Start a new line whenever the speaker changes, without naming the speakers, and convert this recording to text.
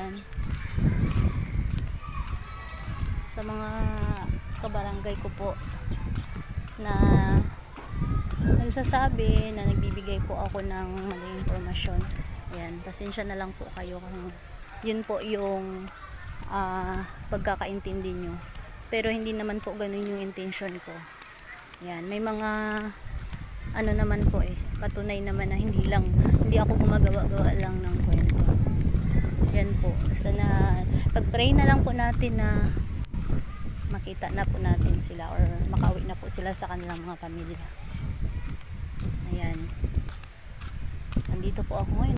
Ayan. Sa mga kabarangay ko po na nagsasabi na nagbibigay po ako ng maling impormasyon. Ayan, pasensya na lang po kayo kung yun po yung pagkakaintindi nyo. Pero hindi naman po ganun yung intention ko. Ayan, may mga ano naman po patunay naman na hindi ako gumagawa-gawa lang ng kwento. Yan po. Basta na pag-pray na lang po natin na makita na po natin sila or makauwi na po sila sa kanilang mga pamilya. Ayan. Nandito po ako ngayon.